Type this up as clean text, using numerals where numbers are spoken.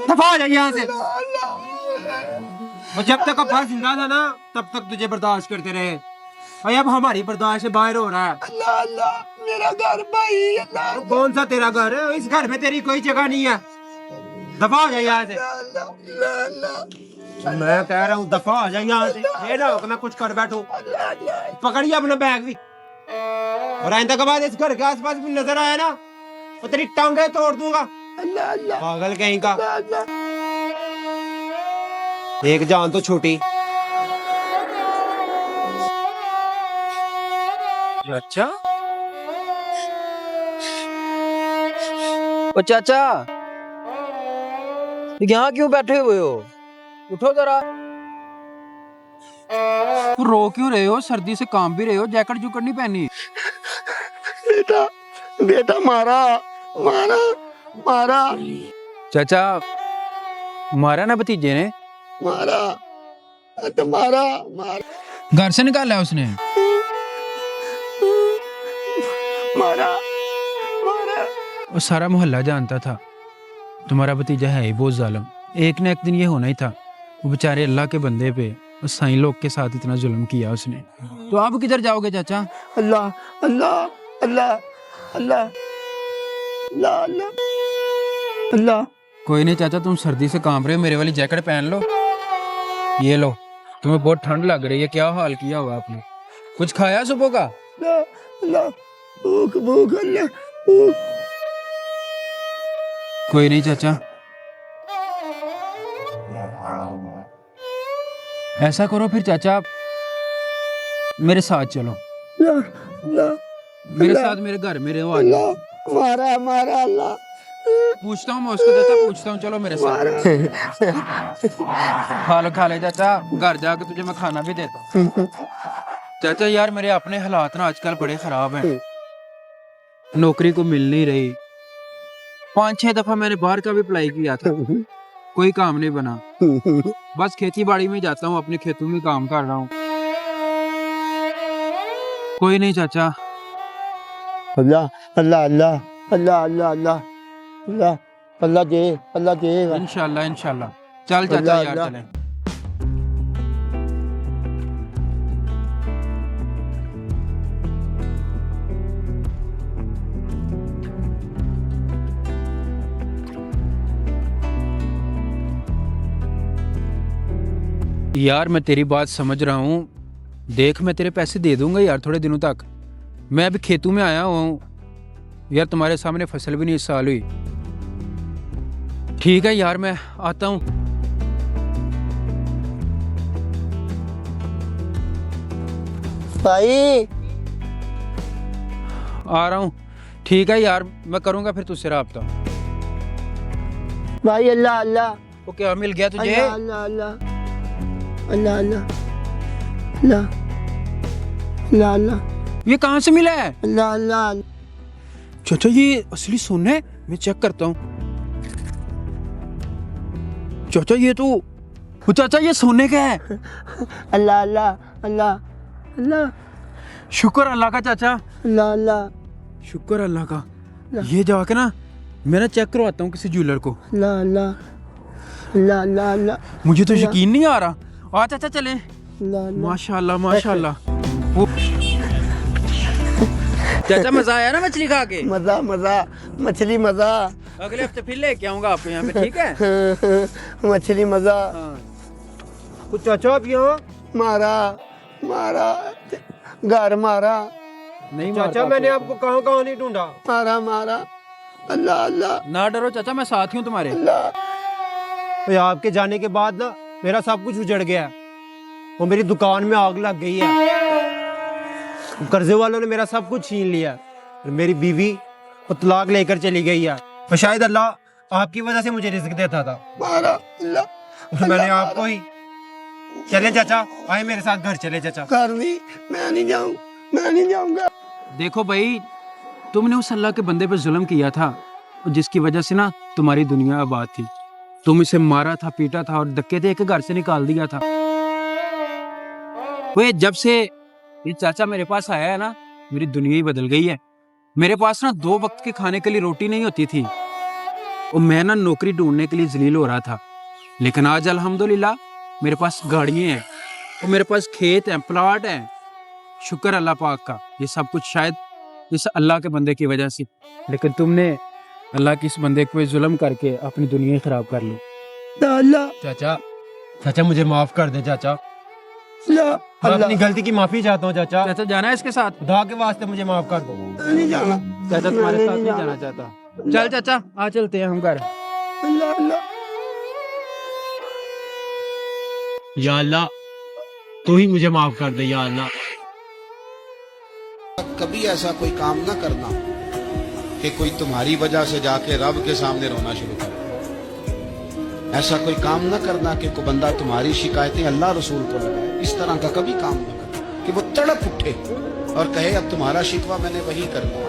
दफा हो जा यहाँ से। और जब तक अब्बास जिंदा था ना तब तक तुझे बर्दाश्त करते रहे, और अब हमारी बर्दाश्त से बाहर हो रहा है। अल्लाह अल्लाह मेरा घर भाई, अल्लाह तो कौन सा तेरा घर है? इस घर में तेरी कोई जगह नहीं है। दफा हो जा यहाँ से। अल्लाह अल्लाह मैं कह रहा हूँ दफा हो जा यहाँ से। ये ना हो कि मैं कुछ कर बैठूं। पकड़िए अपना बैग भी, और आइंदा के बाद इस घर के आसपास भी नजर आया ना तो तेरी टांगे तोड़ दूंगा। अल्लाह अल्लाह पागल कहीं का। अल्लाह। एक जान तो छोटी। चाचा, ओ चाचा, यहाँ क्यों बैठे हुए हो? उठो जरा। रो क्यों रहे हो? सर्दी से काम भी रहे हो, जैकेट जुकेट नहीं पहनी? बेटा बेटा मारा मारा मारा चाचा, मारा ना भतीजे ने? मारा तो मारा मारा घर से निकाला है उसने? मारा मारा। वो सारा मोहल्ला जानता था तुम्हारा भतीजा है ही बहुत जालिम। एक न एक दिन ये होना ही था। वो बेचारे अल्लाह के बंदे पे उस साईं लोग के साथ इतना जुल्म किया उसने। तो आप किधर जाओगे चाचा? अल्लाह अल्लाह अल्लाह अल्लाह अल्लाह अल्लाह अल्लाह। कोई नहीं चाचा, तुम सर्दी से कांप रहे हो, मेरे वाली जैकेट पहन लो। ये लो, तुम्हें बहुत ठंड लग रही है। क्या हाल किया हुआ आपने? कुछ खाया सुबह का? अल्लाह अल्लाह भूख भूख अल्लाह भूख। कोई नहीं चाचा, ऐसा करो फिर चाचा, मेरे साथ चलो। अल्लाह अल्लाह मेरे साथ मेरे घर में रहो। आज अल्लाह मारा मारा अल्लाह। पूछता हूँ मैं उसको चाचा, पूछता हूँ। चलो मेरे साथ। खा ले चाचा, घर जाके तुझे मैं खाना भी देता हूँ। चाचा यार, मेरे अपने हालात ना आजकल बड़े खराब हैं। नौकरी को मिल नहीं रही। 5-6 दफा मैंने बाहर का भी अप्लाई किया था, कोई काम नहीं बना। बस खेती बाड़ी में जाता हूँ, अपने खेतों में काम कर रहा हूँ। कोई नहीं चाचा। अल्लाह अल्लाह अल्लाह अल्लाह अल्लाह अल्लाह अल्लाह अल्लाह दे इंशाल्लाह इंशाल्लाह। चल चाचा अल्लाह, यार अल्लाह। चलें। यार मैं तेरी बात समझ रहा हूँ। देख, मैं तेरे पैसे दे दूंगा यार थोड़े दिनों तक। मैं अभी खेतों में आया हुआ हूँ यार, तुम्हारे सामने फसल भी नहीं इस साल हुई। ठीक है यार, मैं आता हूँ। भाई आ रहा हूँ। ठीक है यार, मैं करूँगा फिर तुझसे राब्ता। भाई अल्लाह अल्लाह वो क्या मिल गया तुझे? अल्लाह अल्लाह अल्लाह अल्लाह अल्लाह अल्लाह अल्लाह ये कहाँ से मिला है? अल्लाह अल्लाह। चाचा ये असली सोना है, मैं चेक करता हूँ। चाचा ये तो, वो चाचा ये सोने का है। अल्लाह अल्लाह अल्लाह अल्लाह शुक्र अल्लाह का चाचा, अल्लाह अल्लाह शुक्र अल्लाह का। ये जाके ना मैं ना चेक करवाता हूँ किसी ज्वेलर को। अल्लाह अल्लाह अल्लाह अल्लाह अल्लाह मुझे तो यकीन नहीं आ रहा। आ चाचा चले। अल्लाह अल्लाह। माशाल्लाह माशाल्लाह। वो चाचा मजा आया ना मछली खा के? मजा मजा मछली मजा। अगले हफ्ते फिर लेके आऊंगा आपके यहाँ पे, ठीक है? मछली मजा। हाँ। कुछ चाचा आप यहाँ? मारा मारा घर मारा नहीं चाचा मारता मैंने आपको। आपको कहाँ कहाँ नहीं ढूंढा। मारा मारा। अल्लाह अल्लाह ना डरो चाचा, मैं साथ ही हूँ तुम्हारे। अल्लाह। तो आपके जाने के बाद ना मेरा सब कुछ उजड़ गया है। वो मेरी दुकान में आग लग गई है। कर्जे वालों ने मेरा सब कुछ छीन लिया और मेरी बीवी वो तलाक लेकर चली गई है। और शायद अल्लाह आपकी वजह से मुझे रिस्क देता था। मारा अल्लाह। मैंने आपको ही। चले चाचा, आए मेरे साथ घर चले चाचा। घर नहीं, मैं नहीं जाऊंगा। देखो भाई, तुमने उस अल्लाह के बंदे पे जुल्म किया था, जिसकी वजह से ना तुम्हारी दुनिया आबाद थी। तुम इसे मारा था, पीटा था और धक्के दे के घर से निकाल दिया था। वे जब से ये चाचा मेरे पास आया है ना, मेरी दुनिया ही बदल गई है। मेरे पास ना 2 वक्त के खाने के लिए रोटी नहीं होती थी। और मैं ना नौकरी ढूंढने के लिए जलील हो रहा था, लेकिन आज अल्हम्दुलिल्लाह मेरे पास गाड़ियाँ हैं और मेरे पास खेत हैं, प्लाट हैं। शुक्र अल्लाह पाक का, ये सब कुछ शायद इस अल्लाह के बंदे की वजह से। लेकिन तुमने अल्लाह के इस बंदे को जुल्म करके अपनी दुनिया ही खराब कर ली। अल्लाह चाचा, चाचा मुझे माफ कर दे चाचा, मैं अपनी गलती की माफी चाहता हूँ चाचा। चाचा जाना है इसके साथ? खुदा के वास्ते मुझे माफ कर दो। नहीं जाना। चाचा तुम्हारे साथ नहीं जाना चाहता। चल चाचा आ चलते हैं हम घर। अल्लाह अल्लाह या अल्लाह तू ही मुझे माफ कर दे या अल्लाह। कभी ऐसा कोई काम ना करना कि कोई तुम्हारी वजह से जाके रब के सामने रोना शुरू करे। ऐसा कोई काम ना करना कि कोई बंदा तुम्हारी शिकायतें अल्लाह रसूल को लगाए। इस तरह का कभी काम ना करना कि वो तड़प उठे और कहे अब तुम्हारा शिकवा मैंने वही करना।